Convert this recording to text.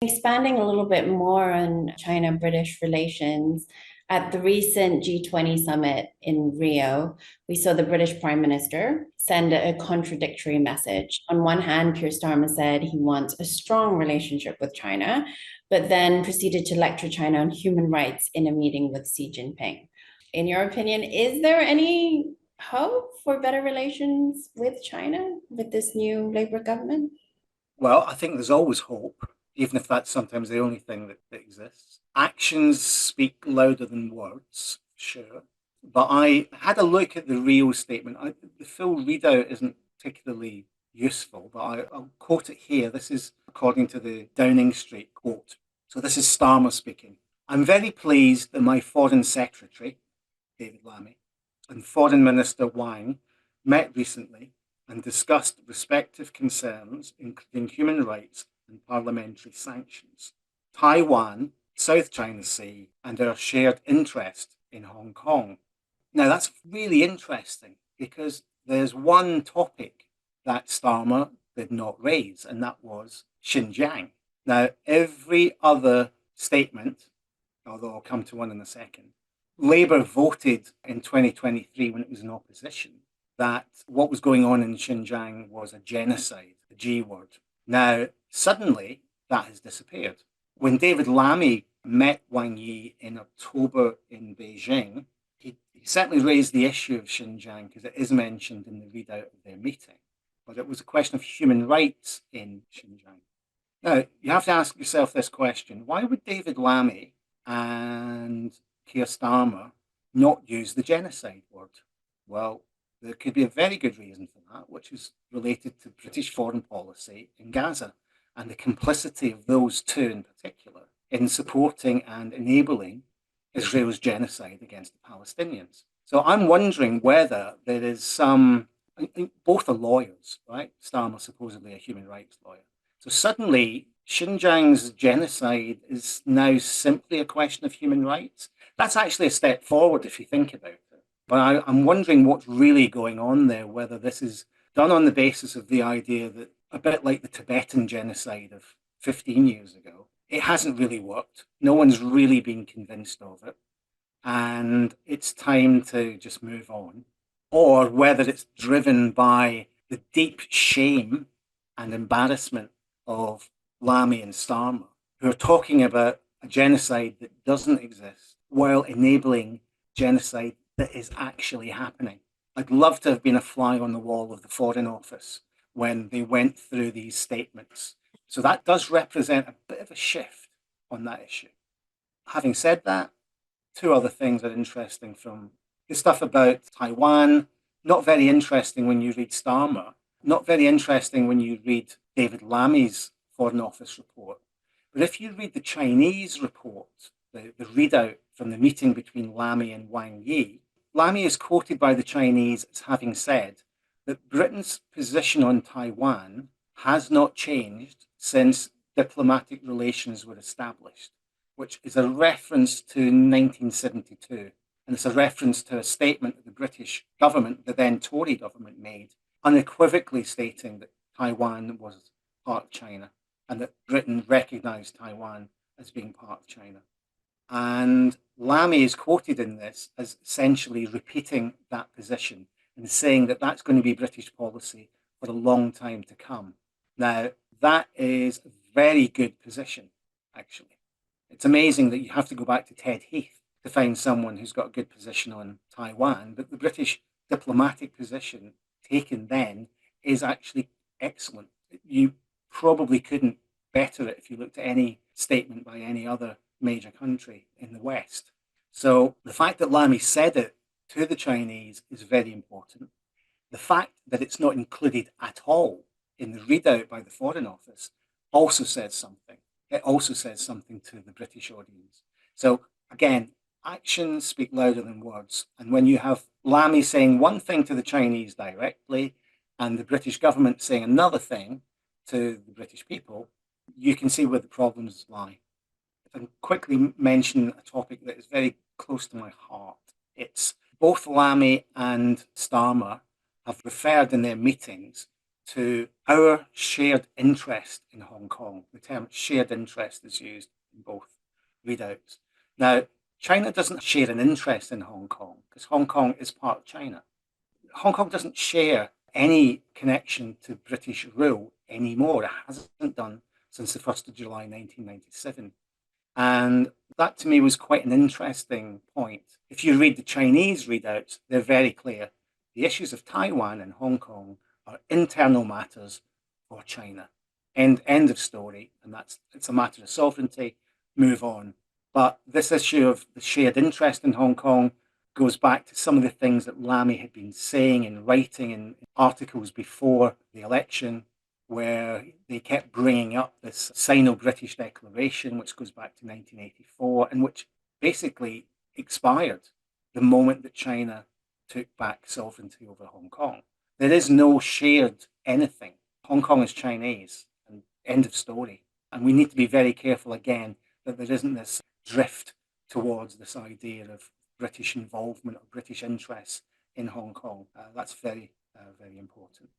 Expanding a little bit more on China-British relations, at the recent G20 summit in Rio, we saw the British Prime Minister send a contradictory message. On one hand, Keir Starmer said he wants a strong relationship with China, but then proceeded to lecture China on human rights in a meeting with Xi Jinping. In your opinion, is there any hope for better relations with China with this new Labour government? Well, I think there's always hope, even if that's sometimes the only thing that exists. Actions speak louder than words, sure. But I had a look at the Rio statement. The full readout isn't particularly useful, but I'll quote it here. This is according to the Downing Street quote. So this is Starmer speaking. I'm very pleased that my Foreign Secretary, David Lammy, and Foreign Minister Wang met recently and discussed respective concerns, including human rights and parliamentary sanctions, Taiwan, South China Sea, and our shared interest in Hong Kong. Now, that's really interesting because there's one topic that Starmer did not raise, and that was Xinjiang. Now, every other statement, although I'll come to one in a second, Labour voted in 2023 when it was in opposition that what was going on in Xinjiang was a genocide, the G word. Now, suddenly, that has disappeared. When David Lammy met Wang Yi in October in Beijing, he certainly raised the issue of Xinjiang because it is mentioned in the readout of their meeting. But it was a question of human rights in Xinjiang. Now, you have to ask yourself this question. Why would David Lammy and Keir Starmer not use the genocide word? Well, there could be a very good reason for that, which is related to British foreign policy in Gaza and the complicity of those two in particular in supporting and enabling Israel's genocide against the Palestinians. So I'm wondering whether there is some, both are lawyers, right? Starmer supposedly a human rights lawyer. So suddenly Xinjiang's genocide is now simply a question of human rights. That's actually a step forward if you think about it. But I'm wondering what's really going on there, whether this is done on the basis of the idea that, a bit like the Tibetan genocide of 15 years ago, it hasn't really worked. No one's really been convinced of it. And it's time to just move on. Or whether it's driven by the deep shame and embarrassment of Lamy and Starmer, who are talking about a genocide that doesn't exist while enabling genocide that is actually happening. I'd love to have been a fly on the wall of the Foreign Office when they went through these statements. So that does represent a bit of a shift on that issue. Having said that, two other things are interesting from the stuff about Taiwan. Not very interesting when you read Starmer. Not very interesting when you read David Lamy's Foreign Office report. But if you read the Chinese report, the readout from the meeting between Lamy and Wang Yi, Lamy is quoted by the Chinese as having said that Britain's position on Taiwan has not changed since diplomatic relations were established, which is a reference to 1972. And it's a reference to a statement that the British government, the then Tory government, made, unequivocally stating that Taiwan was part of China and that Britain recognized Taiwan as being part of China. And Lamy is quoted in this as essentially repeating that position and saying that that's going to be British policy for a long time to come. Now, that is a very good position, actually. It's amazing that you have to go back to Ted Heath to find someone who's got a good position on Taiwan, but the British diplomatic position taken then is actually excellent. You probably couldn't better it if you looked at any statement by any other major country in the West. So the fact that Lamy said it to the Chinese is very important. The fact that it's not included at all in the readout by the Foreign Office also says something. It also says something to the British audience. So again, actions speak louder than words. And when you have Lamy saying one thing to the Chinese directly and the British government saying another thing to the British people, you can see where the problems lie. If I can quickly mention a topic that is very close to my heart, it's both Lamy and Starmer have referred in their meetings to our shared interest in Hong Kong. The term shared interest is used in both readouts. Now, China doesn't share an interest in Hong Kong because Hong Kong is part of China. Hong Kong doesn't share any connection to British rule anymore. It hasn't done since the 1st of July 1997. And that to me was quite an interesting point. If you read the Chinese readouts, they're very clear. The issues of Taiwan and Hong Kong are internal matters for China. End of story. And it's a matter of sovereignty. Move on. But this issue of the shared interest in Hong Kong goes back to some of the things that Lamy had been saying and writing in articles before the election, where they kept bringing up this Sino-British declaration, which goes back to 1984, and which basically expired the moment that China took back sovereignty over Hong Kong. There is no shared anything. Hong Kong is Chinese, and end of story. And we need to be very careful again that there isn't this drift towards this idea of British involvement or British interests in Hong Kong. That's very, very important.